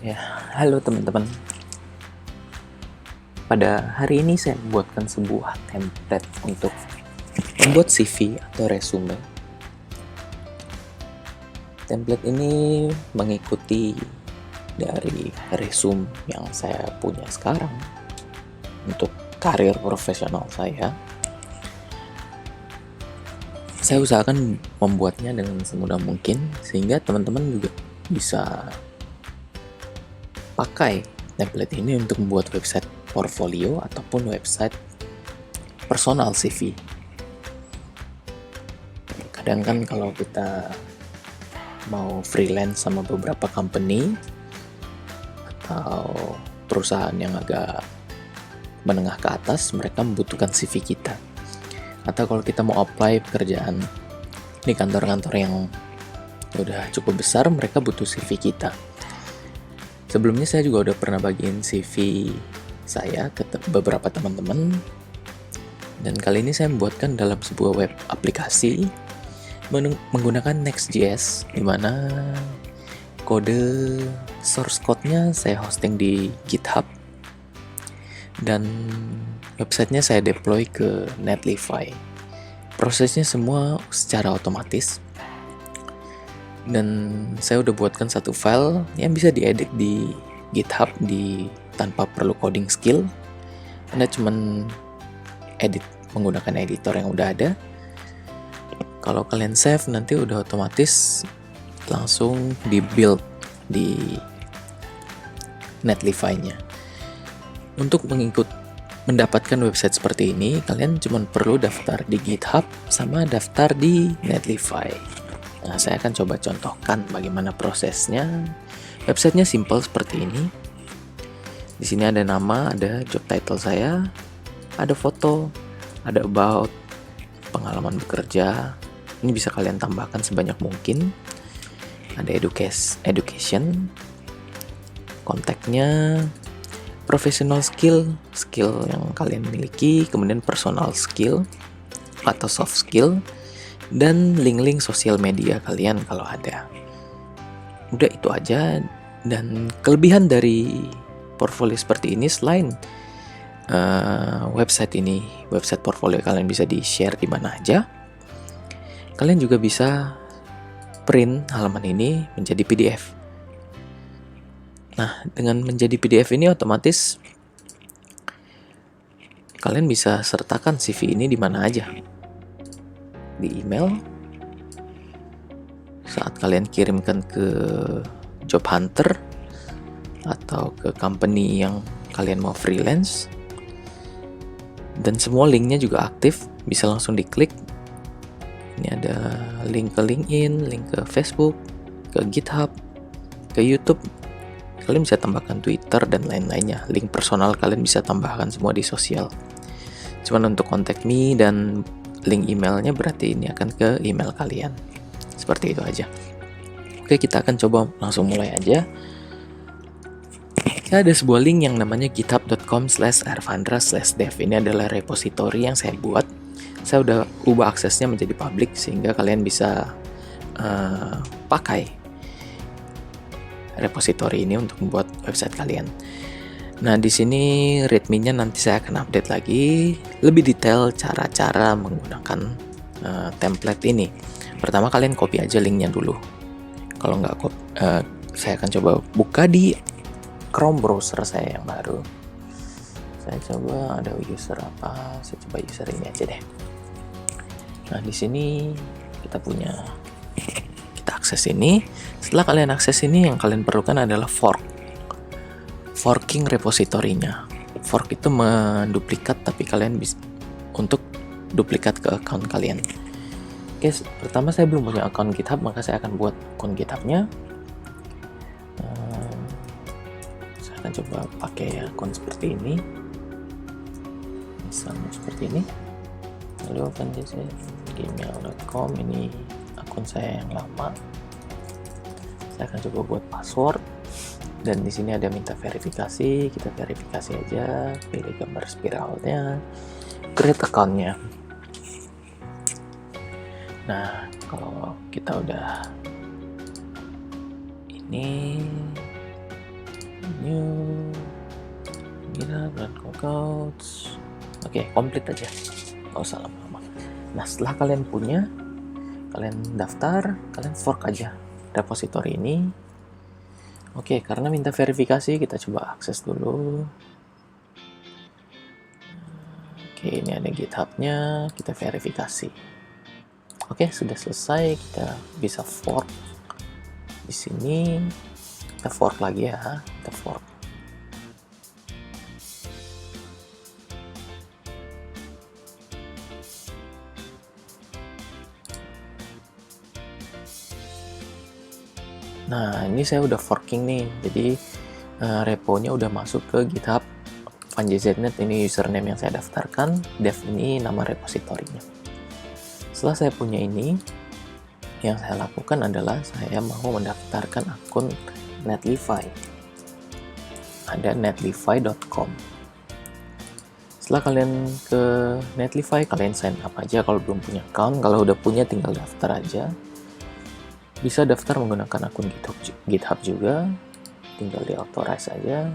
Ya, halo teman-teman. Pada hari ini saya membuatkan sebuah template untuk membuat CV atau resume. Template ini mengikuti dari resume yang saya punya sekarang untuk karir profesional saya. Saya usahakan membuatnya dengan semudah mungkin sehingga teman-teman juga bisa pakai template ini untuk membuat website portfolio ataupun website personal CV. Kadang kan kalau kita mau freelance sama beberapa company atau perusahaan yang agak menengah ke atas, mereka membutuhkan CV kita. Atau kalau kita mau apply pekerjaan di kantor-kantor yang udah cukup besar, mereka butuh CV kita. Sebelumnya saya juga udah pernah bagiin CV saya ke beberapa teman-teman, dan kali ini saya membuatkan dalam sebuah web aplikasi menggunakan Next.js, di mana kode source code-nya saya hosting di GitHub dan websitenya saya deploy ke Netlify. Prosesnya semua secara otomatis, dan saya udah buatkan satu file yang bisa diedit di GitHub tanpa perlu coding skill. Anda cuman edit menggunakan editor yang udah ada. Kalau kalian save, nanti udah otomatis langsung di-build di Netlify-nya. Untuk mendapatkan website seperti ini, kalian cuma perlu daftar di GitHub sama daftar di Netlify. Nah, saya akan coba contohkan bagaimana prosesnya. Websitenya simple seperti ini. Di sini ada nama, ada job title saya, ada foto, ada about, pengalaman bekerja. Ini bisa kalian tambahkan sebanyak mungkin. Ada education, kontaknya, professional skill yang kalian miliki, kemudian personal skill atau soft skill, dan link-link sosial media kalian kalau ada. Udah itu aja. Dan kelebihan dari portfolio seperti ini, selain website portfolio kalian bisa di-share di mana aja, kalian juga bisa print halaman ini menjadi PDF. Nah, dengan menjadi PDF ini otomatis kalian bisa sertakan CV ini di mana aja. Di email, saat kalian kirimkan ke job hunter atau ke company yang kalian mau freelance, dan semua linknya juga aktif, bisa langsung diklik. Ini ada link ke LinkedIn, link ke Facebook, ke GitHub, ke YouTube. Kalian bisa tambahkan Twitter dan lain-lainnya. Link personal kalian bisa tambahkan semua di sosial. Cuman untuk contact me dan link emailnya berarti ini akan ke email kalian. Seperti itu aja. Oke, kita akan coba langsung mulai aja. Ada sebuah link yang namanya github.com/arfandra/dev. Ini adalah repository yang saya buat. Saya udah ubah aksesnya menjadi public sehingga kalian bisa pakai repository ini untuk membuat website kalian. Nah, di sini readme-nya nanti saya akan update lagi lebih detail cara-cara menggunakan template ini. Pertama, kalian copy aja linknya dulu. Kalau nggak saya akan coba buka di Chrome browser saya yang baru. Saya coba ada user apa? Saya coba user ini aja deh. Nah, di sini kita akses ini. Setelah kalian akses ini, yang kalian perlukan adalah forking repository-nya. Fork itu menduplikat, tapi kalian bisa untuk duplikat ke account kalian. Oke, pertama saya belum punya account GitHub, maka saya akan buat account GitHub-nya. Saya akan coba pakai akun seperti ini. Misalnya seperti ini. Lalu open gmail.com, ini akun saya yang lama. Saya akan coba buat password, dan di sini ada minta verifikasi. Kita verifikasi aja, pilih gambar spiralnya, create account-nya. Nah, kalau kita udah ini, new GitHub dan codes. Oke, komplit aja, nggak usah lama-lama. Nah, setelah kalian punya, kalian daftar, kalian fork aja repository ini. Oke, karena minta verifikasi, kita coba akses dulu. Oke, ini ada GitHub-nya, kita verifikasi. Oke, sudah selesai, kita bisa fork. Di sini kita fork lagi ya, kita fork. Nah, ini saya udah forking nih, jadi reponya udah masuk ke GitHub PanjiZNet. Ini username yang saya daftarkan, dev ini nama repositorinya. Setelah saya punya ini, yang saya lakukan adalah saya mau mendaftarkan akun Netlify. Ada netlify.com. Setelah kalian ke Netlify, kalian sign up aja kalau belum punya account. Kalau udah punya, tinggal daftar aja. Bisa daftar menggunakan akun GitHub juga, tinggal di authorize aja.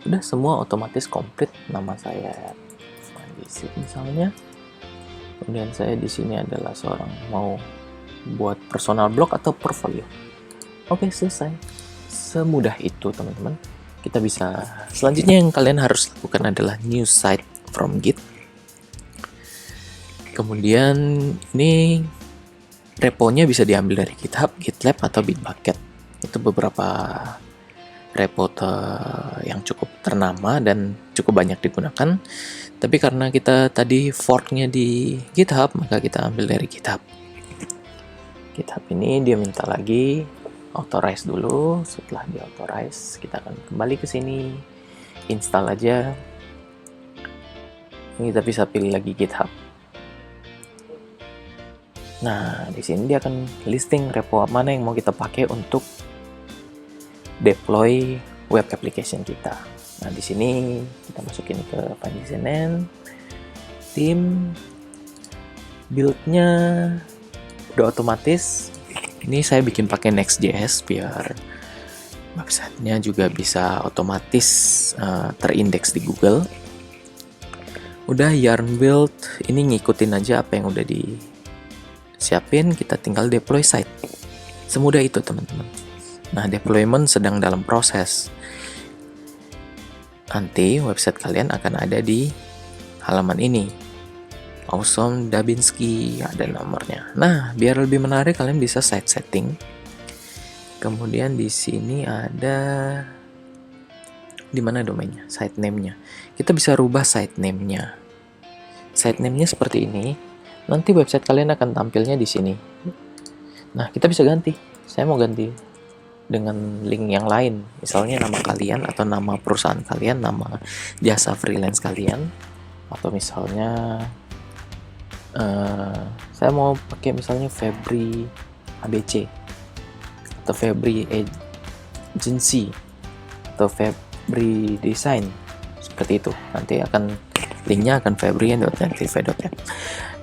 Udah semua otomatis komplit. Nama saya Panji misalnya. Kemudian saya di sini adalah seorang mau buat personal blog atau portfolio. Oke, selesai. Semudah itu, teman-teman. Kita bisa, selanjutnya yang kalian harus lakukan adalah new site from Git. Kemudian ini reponya bisa diambil dari GitHub, GitLab, atau Bitbucket. Itu beberapa repo yang cukup ternama dan cukup banyak digunakan. Tapi karena kita tadi forknya di GitHub, maka kita ambil dari GitHub. GitHub ini dia minta lagi authorize dulu. Setelah di authorize, kita akan kembali ke sini, install aja. Ini kita bisa pilih lagi GitHub. Nah, di sini dia akan listing repo mana yang mau kita pakai untuk deploy web application kita. Nah, di sini kita masukin ke PanjiZNet, tim, build-nya udah otomatis. Ini saya bikin pakai Next.js biar websitenya juga bisa otomatis terindeks di Google. Udah Yarn build, ini ngikutin aja apa yang udah disiapin, kita tinggal deploy site. Semudah itu, teman-teman. Nah, deployment sedang dalam proses. Nanti website kalian akan ada di halaman ini. Awesome Dabinsky, ada nomornya. Nah, biar lebih menarik kalian bisa site setting. Kemudian di sini ada di mana domainnya, site name-nya. Kita bisa rubah site name-nya. Site name-nya seperti ini. Nanti website kalian akan tampilnya di sini. Nah, kita bisa ganti. Saya mau ganti dengan link yang lain. Misalnya nama kalian atau nama perusahaan kalian, nama jasa freelance kalian. Atau misalnya saya mau pakai misalnya Febri ABC atau Febri Agency atau Febri Design, seperti itu. Nanti akan linknya akan febri.netlify.app.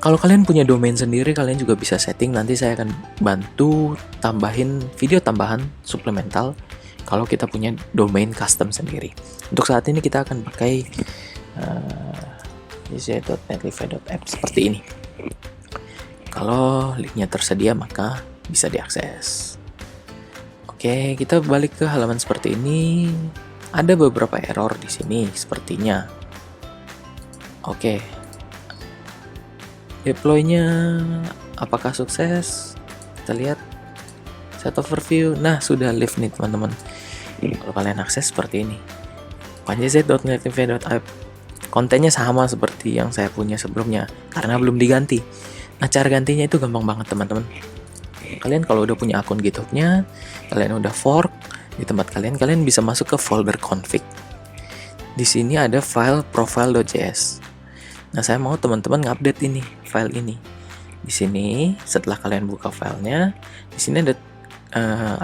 Kalau kalian punya domain sendiri, kalian juga bisa setting. Nanti saya akan bantu tambahin video tambahan suplemental kalau kita punya domain custom sendiri. Untuk saat ini kita akan pakai netlify.app seperti ini. Kalau linknya tersedia, maka bisa diakses. Oke, kita balik ke halaman seperti ini. Ada beberapa error di sini sepertinya. Oke, deploy-nya apakah sukses? Kita lihat set overview. Nah, sudah live nih, teman-teman. Kalau kalian akses seperti ini, panjiz.netlify.app. Kontennya sama seperti yang saya punya sebelumnya karena belum diganti. Nah, cara gantinya itu gampang banget, teman-teman. Kalian kalau udah punya akun GitHub-nya, kalian udah fork di tempat kalian bisa masuk ke folder config. Di sini ada file profile.js. Nah, saya mau teman-teman ngupdate ini, file ini. Di sini, setelah kalian buka filenya, di sini ada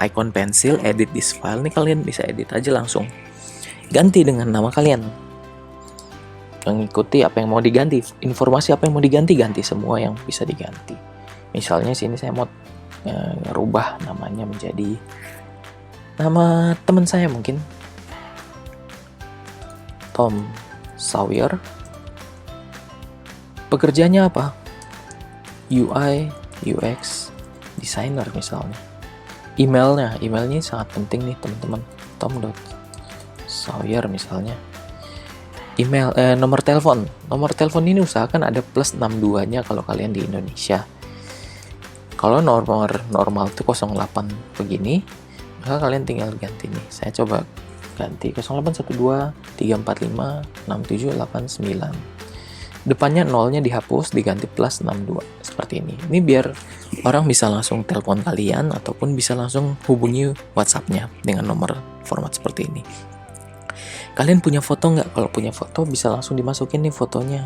icon pensil, edit this file. Nih kalian bisa edit aja langsung. Ganti dengan nama kalian. Mengikuti apa yang mau diganti, informasi apa yang mau diganti, ganti semua yang bisa diganti. Misalnya sini saya mau rubah namanya menjadi Nama teman saya mungkin Tom Sawyer. Pekerjaannya apa? UI, UX, designer misalnya. Emailnya sangat penting nih teman-teman. Tom.Sawyer misalnya. Nomor telepon ini usahakan ada plus 62-nya kalau kalian di Indonesia. Kalau nomor normal itu 08 begini, maka kalian tinggal ganti nih. Saya coba ganti 0812 345 6789. Depannya nolnya dihapus, diganti plus 62 seperti ini. Ini biar orang bisa langsung telepon kalian ataupun bisa langsung hubungi WhatsApp-nya dengan nomor format seperti ini. Kalian punya foto nggak? Kalau punya foto bisa langsung dimasukin nih fotonya.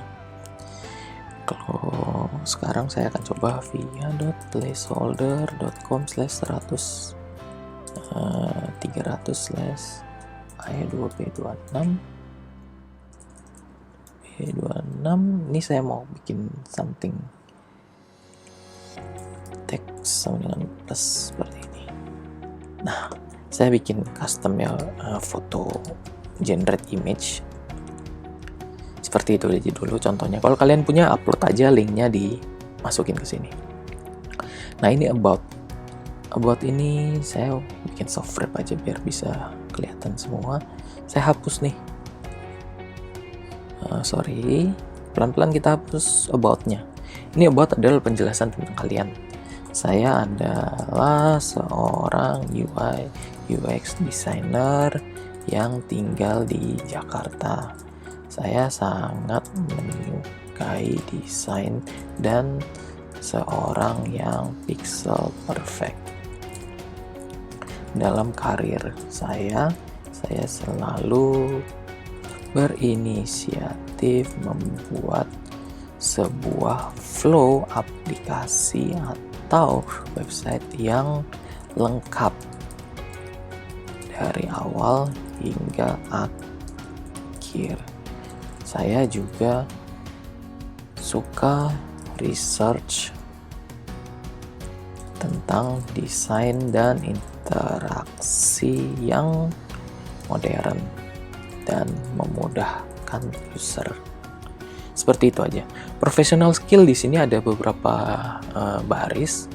Kalau sekarang saya akan coba via.placeholder.com/100 300/A2B26 B26. Ini saya mau bikin something text plus seperti ini. Nah, saya bikin custom ya, foto generate image seperti itu aja dulu contohnya. Kalau kalian punya, upload aja linknya, dimasukin ke sini. Nah, ini about ini saya bikin soft wrap aja biar bisa kelihatan semua. Saya hapus nih, pelan-pelan kita hapus about-nya. Ini about adalah penjelasan tentang kalian. Saya adalah seorang UI UX designer yang tinggal di Jakarta. Saya sangat menyukai desain dan seorang yang pixel perfect. Dalam karir saya selalu berinisiatif membuat sebuah flow aplikasi atau website yang lengkap dari awal hingga akhir. Saya juga suka research tentang desain dan interaksi yang modern dan memudahkan user. Seperti itu aja. Professional skill di sini ada beberapa baris.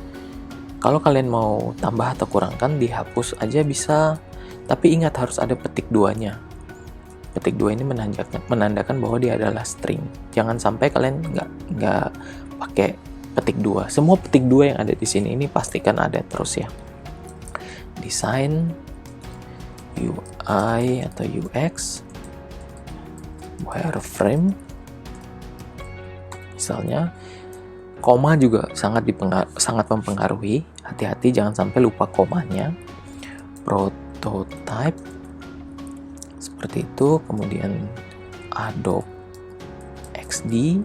Kalau kalian mau tambah atau kurangkan, dihapus aja bisa. Tapi ingat harus ada petik 2-nya. Petik 2 ini menandakan bahwa dia adalah string. Jangan sampai kalian nggak pakai petik 2. Semua petik 2 yang ada di sini ini pastikan ada terus ya. Desain, UI atau UX, wireframe, misalnya. Koma juga sangat mempengaruhi. Hati-hati jangan sampai lupa komanya. Prototype seperti itu. Kemudian Adobe XD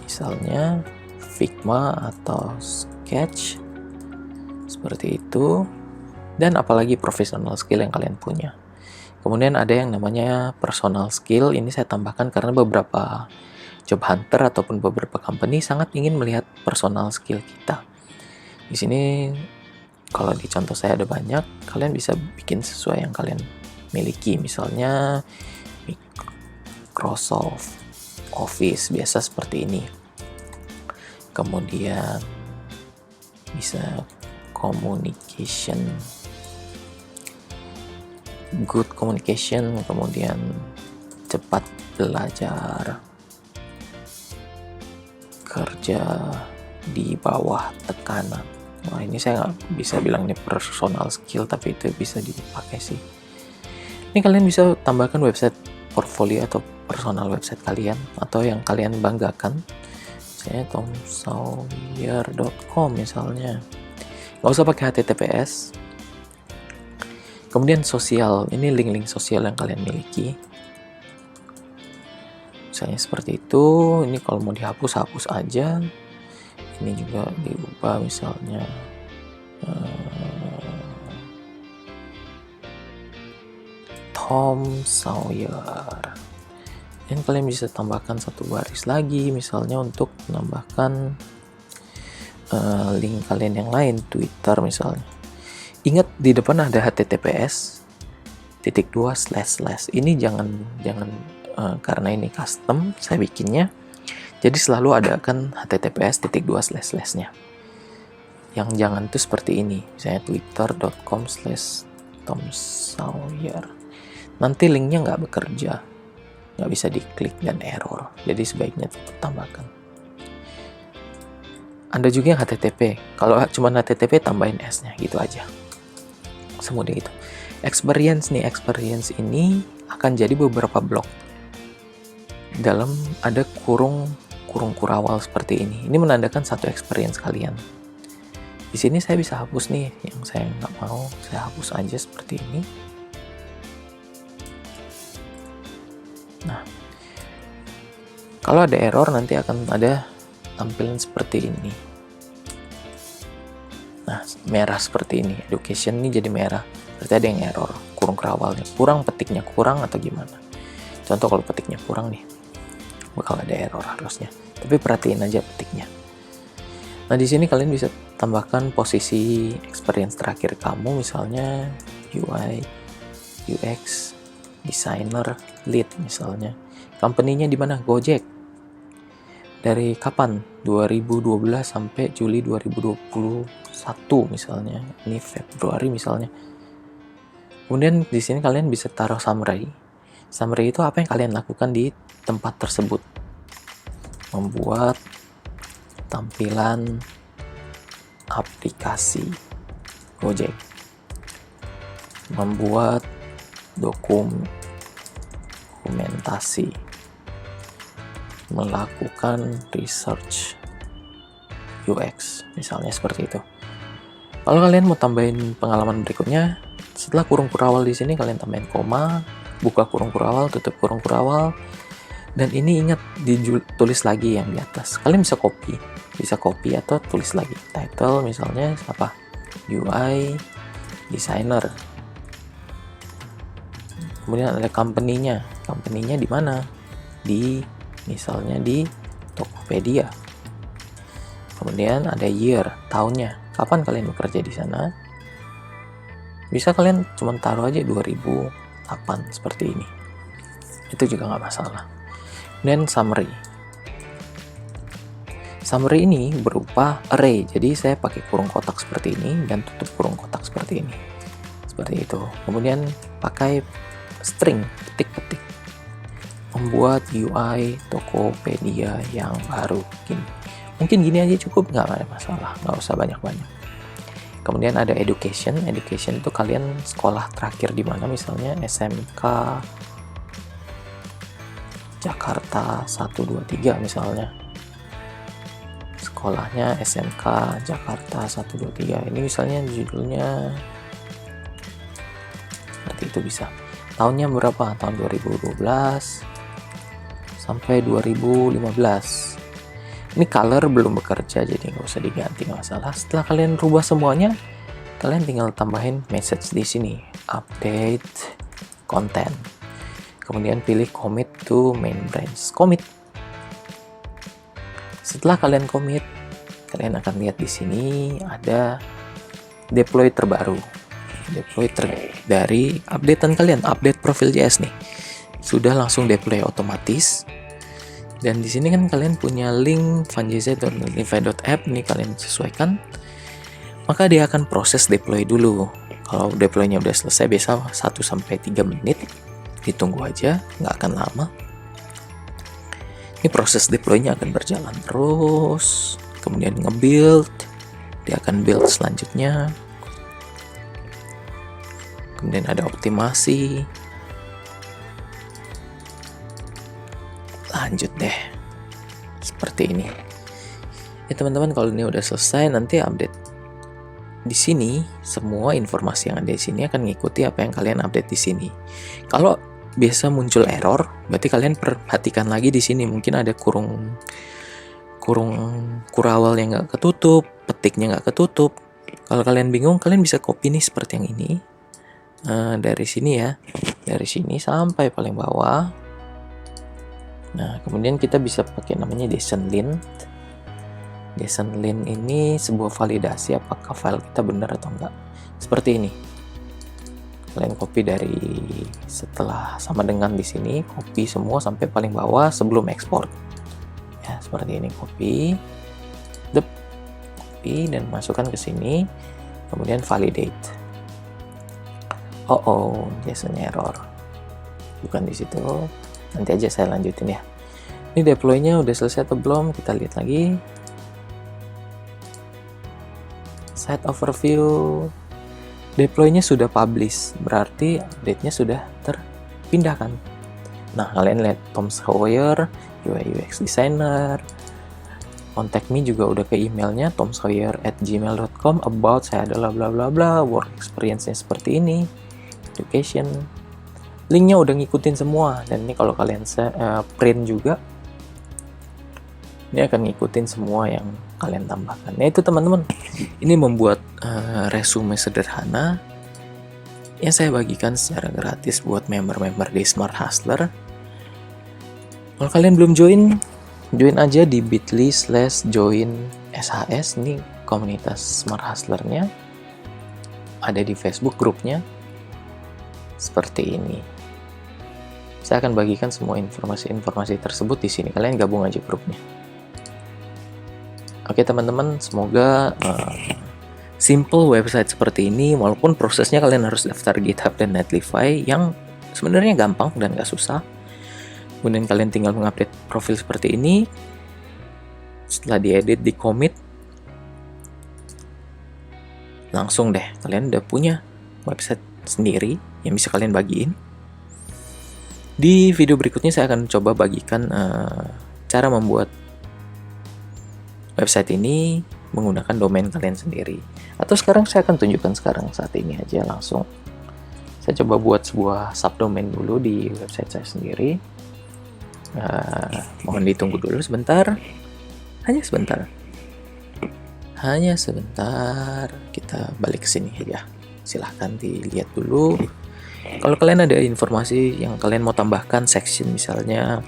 misalnya, Figma atau Sketch seperti itu. Dan apalagi professional skill yang kalian punya. Kemudian ada yang namanya personal skill. Ini saya tambahkan karena beberapa job hunter ataupun beberapa company sangat ingin melihat personal skill kita. Di sini kalau di contoh saya ada banyak, kalian bisa bikin sesuai yang kalian miliki. Misalnya Microsoft Office biasa seperti ini. Kemudian bisa communication, good communication, kemudian cepat belajar, kerja di bawah tekanan. Wah, ini saya nggak bisa bilang ini personal skill, tapi itu bisa dipakai sih. Ini kalian bisa tambahkan website portfolio atau personal website kalian atau yang kalian banggakan. Misalnya tomsawyer.com misalnya. Nggak usah pakai HTTPS. Kemudian sosial, ini link-link sosial yang kalian miliki. Misalnya seperti itu. Ini kalau mau dihapus, hapus aja. Ini juga diubah misalnya Tom Sawyer. Dan kalian bisa tambahkan satu baris lagi misalnya untuk menambahkan link kalian yang lain, Twitter misalnya. Ingat di depan ada https titik 2 // ini jangan karena ini custom saya bikinnya, jadi selalu ada kan https titik 2 / nya. Yang jangan tuh seperti ini, misalnya twitter.com/tomsawyer, nanti linknya nggak bekerja, nggak bisa diklik dan error, jadi sebaiknya tambahkan. Anda juga yang HTTP, kalau cuma HTTP tambahin S-nya gitu aja, semudah itu. Experience ini akan jadi beberapa blok. Dalam ada kurung kurawal seperti ini. Ini menandakan satu experience kalian. Di sini saya bisa hapus nih, yang saya nggak mau, saya hapus aja seperti ini. Nah, kalau ada error nanti akan ada tampilan seperti ini. Nah, merah seperti ini. Education ini jadi merah. Berarti ada yang error, kurung kerawalnya kurang, petiknya kurang atau gimana. Contoh kalau petiknya kurang nih, bakal ada error harusnya. Tapi perhatiin aja petiknya. Nah, di sini kalian bisa tambahkan posisi experience terakhir kamu, misalnya UI, UX, designer, lead misalnya. Company-nya di mana? Gojek. Dari kapan? 2012 sampai Juli 2021 misalnya. Ini Februari misalnya. Kemudian di sini kalian bisa taruh summary. Summary itu apa yang kalian lakukan di tempat tersebut. Membuat tampilan aplikasi Gojek. Membuat dokumentasi. Melakukan research UX, misalnya seperti itu. Kalau kalian mau tambahin pengalaman berikutnya, setelah kurung kurawal di sini kalian tambahin koma, buka kurung kurawal, tutup kurung kurawal, dan ini ingat ditulis lagi yang di atas. Kalian bisa copy atau tulis lagi. Title misalnya apa? UI designer. Kemudian ada company-nya di mana? Misalnya di Tokopedia. Kemudian ada year, tahunnya. Kapan kalian bekerja di sana? Bisa kalian cuma taruh aja 2008 seperti ini. Itu juga nggak masalah. Kemudian summary. Summary ini berupa array. Jadi saya pakai kurung kotak seperti ini dan tutup kurung kotak seperti ini. Seperti itu. Kemudian pakai string, petik-petik. Membuat UI Tokopedia yang baru. Mungkin gini aja cukup, nggak ada masalah, nggak usah banyak-banyak. Kemudian ada education itu kalian sekolah terakhir di mana, misalnya SMK Jakarta 123 misalnya. Sekolahnya SMK Jakarta 123. Ini misalnya judulnya seperti itu bisa. Tahunnya berapa? Tahun 2012 sampai 2015. Ini color belum bekerja, jadi nggak usah diganti, nggak masalah. Setelah kalian rubah semuanya, kalian tinggal tambahin message di sini, update content. Kemudian pilih commit to main branch, commit. Setelah kalian commit, kalian akan lihat di sini ada deploy terbaru, dari updatean kalian, update profil JS nih, sudah langsung deploy otomatis. Dan di sini kan kalian punya link fanjz.livify.app, nih kalian sesuaikan, maka dia akan proses deploy dulu. Kalau deploynya udah selesai, biasa 1-3 menit, ditunggu aja, nggak akan lama. Ini proses deploynya akan berjalan terus, kemudian nge-build, dia akan build selanjutnya, kemudian ada optimasi. Lanjut deh seperti ini ya teman-teman. Kalau ini udah selesai, nanti update di sini, semua informasi yang ada di sini akan mengikuti apa yang kalian update di sini. Kalau biasa muncul error, berarti kalian perhatikan lagi di sini, mungkin ada kurung kurawal yang nggak ketutup, petiknya nggak ketutup. Kalau kalian bingung, kalian bisa copy nih seperti yang ini, dari sini ya, dari sini sampai paling bawah. Nah, kemudian kita bisa pakai namanya descent-lint. Descent-lint ini sebuah validasi apakah file kita benar atau enggak. seperti ini. Kalian copy dari setelah sama dengan di sini, copy semua sampai paling bawah sebelum ekspor. Ya, seperti ini, copy dan masukkan ke sini, kemudian validate. JSON error. Bukan di situ. Nanti aja saya lanjutin ya. Ini deploy-nya udah selesai atau belum? Kita lihat lagi. Site overview. Deploy-nya sudah publish, berarti update-nya sudah terpindahkan. Nah, kalian lihat Tom Sawyer, UI UX designer, contact me juga udah ke emailnya tomsawyer@gmail.com, about saya adalah bla bla bla, work experience-nya seperti ini, education. Linknya udah ngikutin semua, dan ini kalau kalian print juga, ini akan ngikutin semua yang kalian tambahkan. Nah itu teman-teman, ini membuat resume sederhana yang saya bagikan secara gratis buat member-member di Smart Hustler. Kalau kalian belum join aja di bit.ly/join_shs. Ini komunitas Smart Hustlernya, ada di Facebook grupnya seperti ini. Saya akan bagikan semua informasi-informasi tersebut di sini. Kalian gabung aja grupnya. Oke teman-teman, semoga simple website seperti ini, walaupun prosesnya kalian harus daftar GitHub dan Netlify yang sebenarnya gampang dan gak susah. Kemudian kalian tinggal mengupdate profil seperti ini. Setelah diedit, di commit, langsung deh kalian udah punya website sendiri yang bisa kalian bagiin. Di video berikutnya saya akan coba bagikan cara membuat website ini menggunakan domain kalian sendiri. Atau sekarang saya akan tunjukkan saat ini aja langsung. Saya coba buat sebuah subdomain dulu di website saya sendiri. Mohon ditunggu dulu sebentar. Hanya sebentar. Kita balik ke sini aja. Silahkan dilihat dulu. Kalau kalian ada informasi yang kalian mau tambahkan, section misalnya,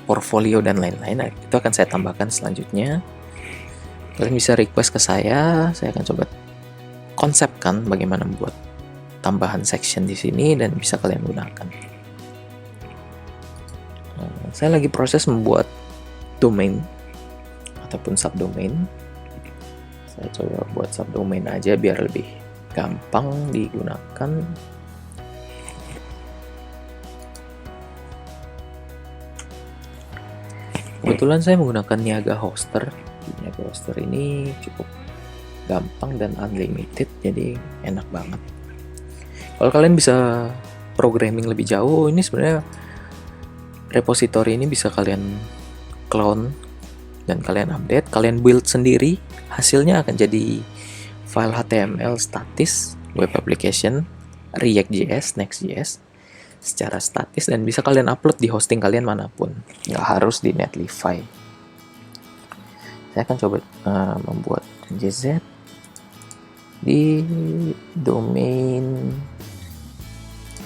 portfolio dan lain-lain, itu akan saya tambahkan selanjutnya. Kalian bisa request ke saya akan coba konsepkan bagaimana membuat tambahan section di sini dan bisa kalian gunakan. Saya lagi proses membuat domain ataupun subdomain. Saya coba buat subdomain aja biar lebih gampang digunakan. Kebetulan saya menggunakan Niaga Hoster. Niaga Hoster ini cukup gampang dan unlimited, jadi enak banget. Kalau kalian bisa programming lebih jauh, ini sebenarnya repository ini bisa kalian clone dan kalian update, kalian build sendiri. Hasilnya akan jadi file HTML statis, web application, React.js, Next.js secara statis, dan bisa kalian upload di hosting kalian manapun, nggak harus di Netlify. Saya akan coba membuat JZ di domain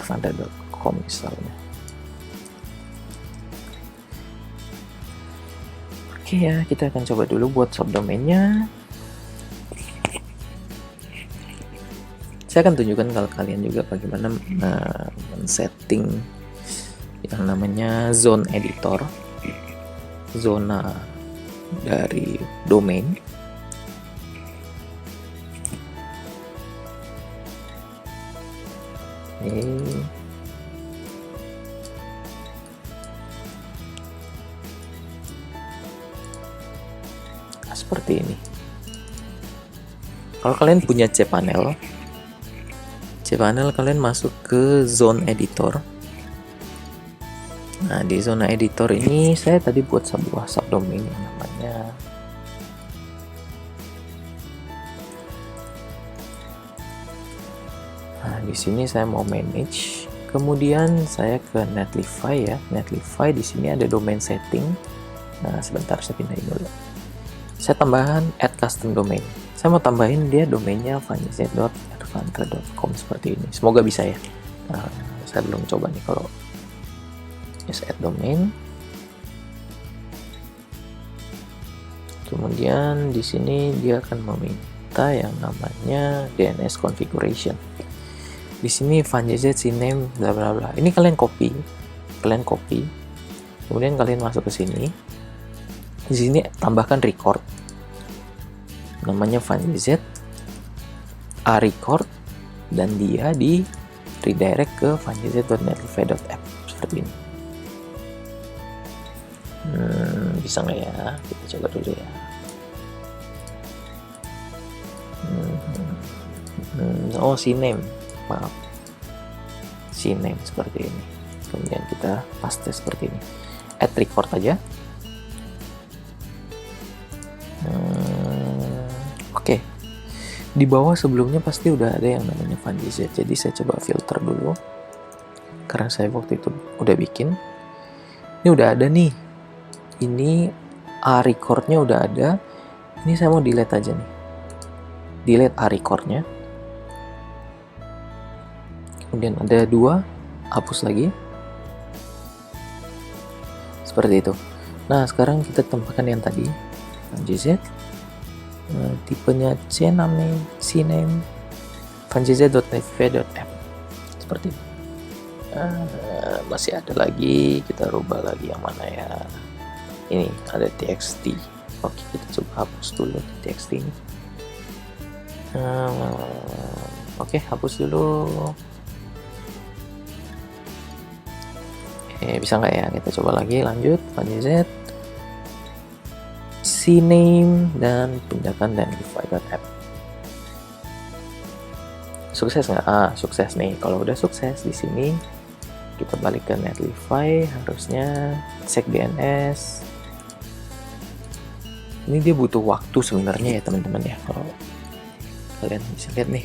kavanda.com misalnya. Oke ya, kita akan coba dulu buat subdomainnya. Saya akan tunjukkan kalau kalian juga bagaimana men-setting yang namanya zone editor, zona dari domain. Seperti ini. Kalau kalian punya cPanel, kalian masuk ke zone editor. Nah, di zona editor ini saya tadi buat sebuah subdomain yang namanya di sini saya mau manage. Kemudian saya ke Netlify ya. Netlify di sini ada domain setting. Nah, sebentar saya pindahin dulu. Saya tambahkan add custom domain. Saya mau tambahin dia domainnya vanz.advanta.com seperti ini. Semoga bisa ya. Nah, saya belum coba nih kalau yes add domain. Kemudian di sini dia akan meminta kita yang namanya DNS configuration. Di sini FunJZ CNAME bla bla bla. Ini kalian copy. Kemudian kalian masuk ke sini. Di sini tambahkan record. Namanya FunJZ a record dan dia di redirect ke funjz.netlify.app seperti ini. Bisa nggak ya? Kita coba dulu ya. Oh, CNAME, maaf, CNAME seperti ini. Kemudian kita paste seperti ini. Add record aja. Oke. Di bawah sebelumnya pasti udah ada yang namanya FunJZ. Jadi saya coba filter dulu. Karena saya waktu itu udah bikin. Ini udah ada nih. Ini A recordnya udah ada. Ini saya mau delete aja nih. Delete A recordnya. Kemudian ada 2, hapus lagi. Seperti itu. Nah, sekarang kita tambahkan yang tadi, FunJZ. Tipenya CNAME, funjz.netlify.app. Seperti ini. Masih ada lagi, kita rubah lagi yang mana ya. Ini ada txt. Oke, kita coba hapus dulu txt ini. Oke, hapus dulu. Bisa nggak ya? Kita coba lagi, lanjut FunJZ CNAME dan pindahkan netlify.app. Sukses nggak? Sukses nih. Kalau udah sukses di sini, kita balik ke Netlify. Harusnya cek DNS. Ini dia butuh waktu sebenarnya ya teman-teman ya. Kalau kalian bisa lihat nih.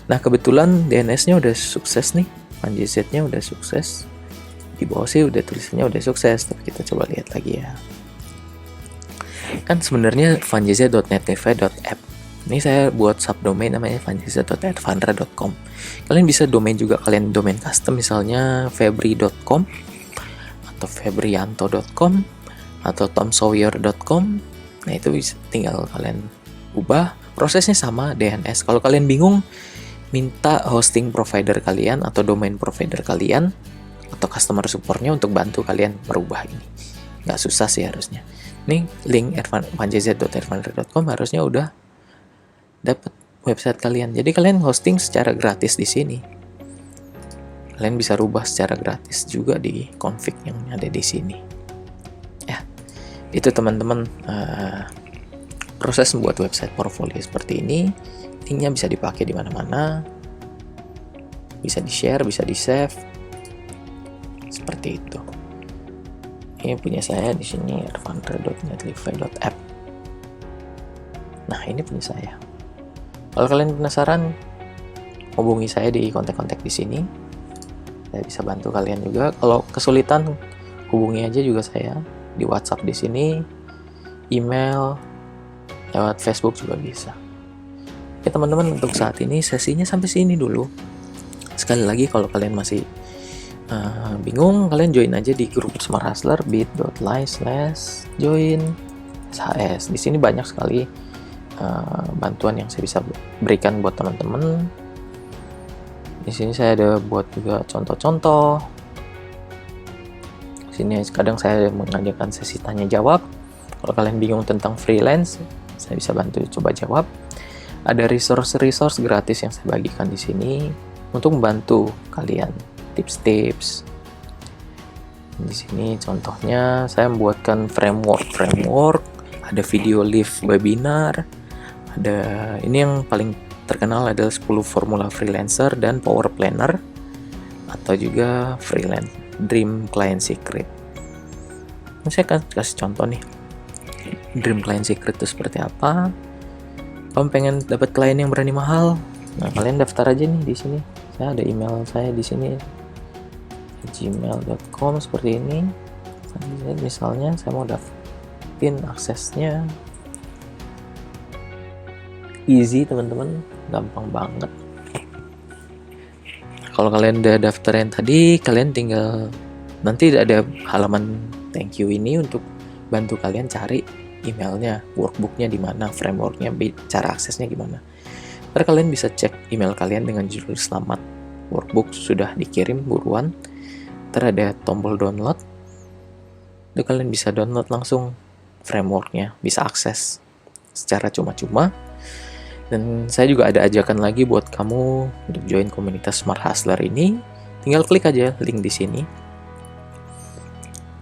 Nah, kebetulan DNS-nya udah sukses nih. FunJZ-nya udah sukses. Di bawah sih udah tulisannya udah sukses, tapi kita coba lihat lagi ya. Kan sebenarnya funjz.netlify.app. Ini saya buat subdomain namanya funjz.advanra.com. Kalian bisa domain juga, kalian domain custom misalnya febri.com atau febrianto.com atau tomsawyer.com. Nah, itu bisa tinggal kalian ubah. Prosesnya sama DNS. Kalau kalian bingung, minta hosting provider kalian atau domain provider kalian atau customer supportnya untuk bantu kalian merubah ini. Nggak susah sih harusnya. Nih link funjz.advanra.com harusnya udah dapat website kalian. Jadi kalian hosting secara gratis di sini. Kalian bisa rubah secara gratis juga di config yang ada di sini. Ya, itu teman-teman proses membuat website portfolio seperti ini. Linknya bisa dipakai di mana-mana. Bisa di-share, bisa di-save. Seperti itu. Ini punya saya di sini advanra.netlify.app. Nah, ini punya saya. Kalau kalian penasaran, hubungi saya di kontak-kontak di sini. Saya bisa bantu kalian juga. Kalau kesulitan, hubungi aja juga saya di WhatsApp di sini, email, lewat Facebook juga bisa. Oke teman-teman, untuk saat ini sesinya sampai sini dulu. Sekali lagi, kalau kalian masih bingung, kalian join aja di grup Smart Hustler bit.ly/join SHS. Di sini banyak sekali bantuan yang saya bisa berikan buat teman-teman. Di sini saya ada buat juga contoh-contoh. Di sini kadang saya mengadakan sesi tanya jawab. Kalau kalian bingung tentang freelance, saya bisa bantu coba jawab. Ada resource gratis yang saya bagikan di sini untuk membantu kalian. Tips-tips. Di sini contohnya saya membuatkan framework, ada video live webinar, ada ini yang paling terkenal adalah 10 formula freelancer dan power planner, atau juga freelance dream client secret. Ini saya akan kasih contoh nih. Dream client secret itu seperti apa? Kamu pengen dapat klien yang berani mahal? Nah, kalian daftar aja nih di sini. Saya ada email saya di sini. gmail.com seperti ini. Misalnya saya mau dapetin aksesnya, easy teman-teman, gampang banget. Kalau kalian udah daftar yang tadi, kalian tinggal nanti ada halaman thank you ini untuk bantu kalian cari emailnya, workbooknya di mana, frameworknya, cara aksesnya gimana. Ntar kalian bisa cek email kalian dengan judul selamat, workbook sudah dikirim buruan. Ntar ada tombol download, itu kalian bisa download langsung frameworknya, bisa akses secara cuma-cuma. Dan saya juga ada ajakan lagi buat kamu untuk join komunitas Smart Hustler ini. Tinggal klik aja link di sini.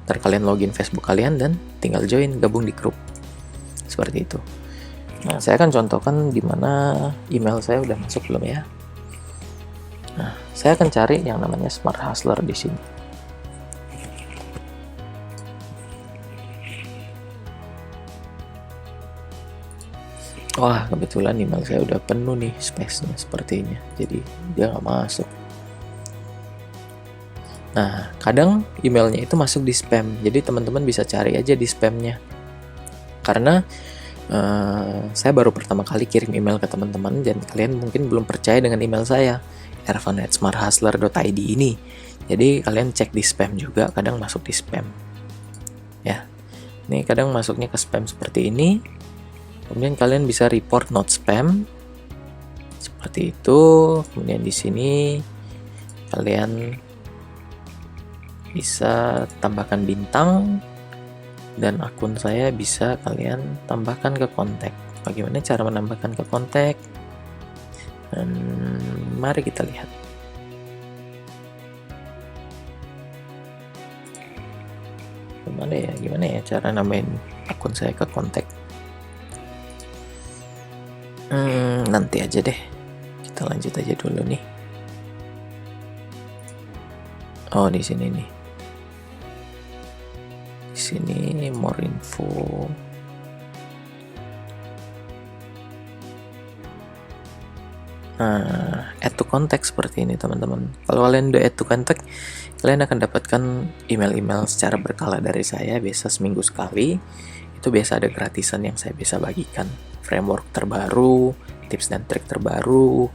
Ntar kalian login Facebook kalian dan tinggal join, gabung di grup. Seperti itu. Nah, saya akan contohkan di mana email saya udah masuk belum ya. Nah, saya akan cari yang namanya Smart Hustler di sini. Wah, kebetulan email saya udah penuh nih space-nya sepertinya, jadi dia nggak masuk. Nah, kadang emailnya itu masuk di spam, jadi teman-teman bisa cari aja di spamnya. Karena saya baru pertama kali kirim email ke teman-teman dan kalian mungkin belum percaya dengan email saya, ervan@smarthustler.id ini. Jadi kalian cek di spam juga, kadang masuk di spam. Ya, ini kadang masuknya ke spam seperti ini. Kemudian kalian bisa report not spam seperti itu. Kemudian di sini kalian bisa tambahkan bintang dan akun saya bisa kalian tambahkan ke kontak. Bagaimana cara menambahkan ke kontak? Dan mari kita lihat. Gimana ya cara nambahin akun saya ke kontak? Nanti aja deh. Kita lanjut aja dulu nih. Oh, di sini nih. Di sini more info. Nah, add to contact seperti ini teman-teman. Kalau kalian udah add to contact, kalian akan dapatkan email-email secara berkala dari saya, biasa seminggu sekali. Itu biasa ada gratisan yang saya bisa bagikan. Framework terbaru, tips dan trik terbaru,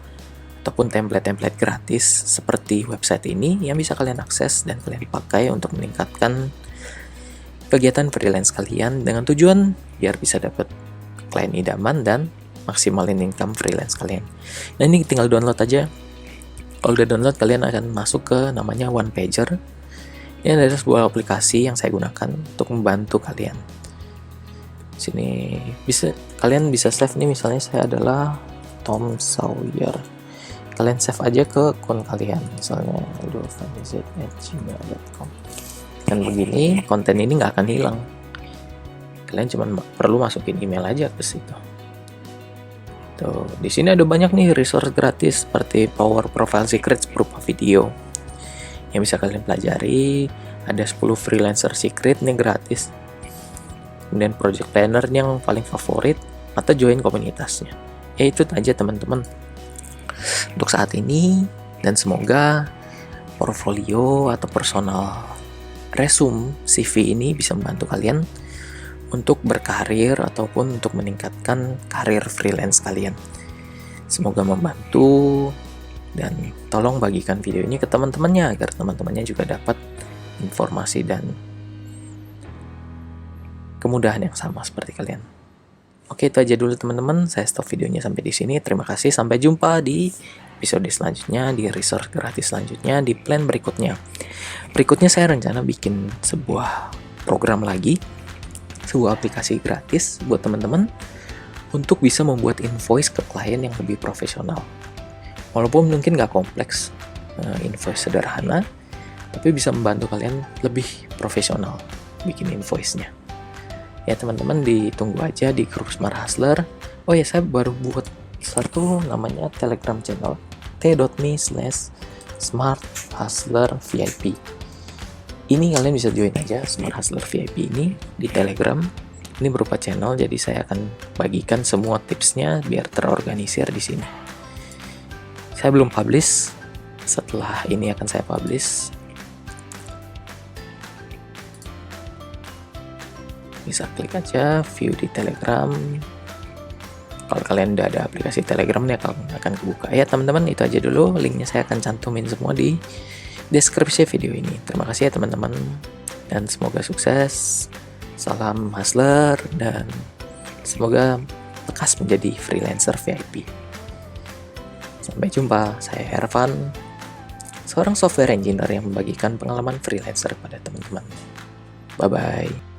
ataupun template-template gratis seperti website ini yang bisa kalian akses dan kalian pakai untuk meningkatkan kegiatan freelance kalian dengan tujuan biar bisa dapat klien idaman dan maksimalin income freelance kalian. Nah, ini tinggal download aja. Kalau udah download, kalian akan masuk ke namanya One Pager. Ini adalah sebuah aplikasi yang saya gunakan untuk membantu kalian. Sini kalian bisa save nih, misalnya saya adalah Tom Sawyer. Kalian save aja ke akun kalian, misalnya aldofanizet@gmail.com. Dan begini, konten ini nggak akan hilang. Kalian cuma perlu masukin email aja ke situ. Tuh, di sini ada banyak nih resource gratis seperti Power Profile Secrets berupa video yang bisa kalian pelajari. Ada 10 freelancer secret nih gratis. Kemudian project planner yang paling favorit, atau join komunitasnya. Ya itu aja teman-teman untuk saat ini, dan semoga portfolio atau personal resume CV ini bisa membantu kalian untuk berkarir ataupun untuk meningkatkan karir freelance kalian. Semoga membantu, dan tolong bagikan video ini ke teman-temannya agar teman-temannya juga dapat informasi dan kemudahan yang sama seperti kalian. Oke, itu aja dulu teman-teman. Saya stop videonya sampai di sini. Terima kasih. Sampai jumpa di episode selanjutnya, di resource gratis selanjutnya, di plan berikutnya. Berikutnya saya rencana bikin sebuah program lagi, sebuah aplikasi gratis buat teman-teman untuk bisa membuat invoice ke klien yang lebih profesional. Walaupun mungkin nggak kompleks, invoice sederhana, tapi bisa membantu kalian lebih profesional bikin invoice-nya. Ya teman-teman, ditunggu aja di grup Smart Hustler. Oh ya, saya baru buat satu namanya Telegram channel, t.me/smarthustlervip. Ini kalian bisa join aja Smart Hustler VIP ini di Telegram. Ini berupa channel, jadi saya akan bagikan semua tipsnya biar terorganisir di sini. Saya belum publish, setelah ini akan saya publish. Bisa klik aja view di Telegram. Kalau kalian udah ada aplikasi Telegram, ini akan kebuka. Ya teman-teman, itu aja dulu. Linknya saya akan cantumin semua di deskripsi video ini. Terima kasih ya teman-teman, dan semoga sukses. Salam hustler dan semoga lekas menjadi freelancer VIP. Sampai jumpa, saya Hervan, seorang software engineer yang membagikan pengalaman freelancer pada teman-teman. Bye-bye.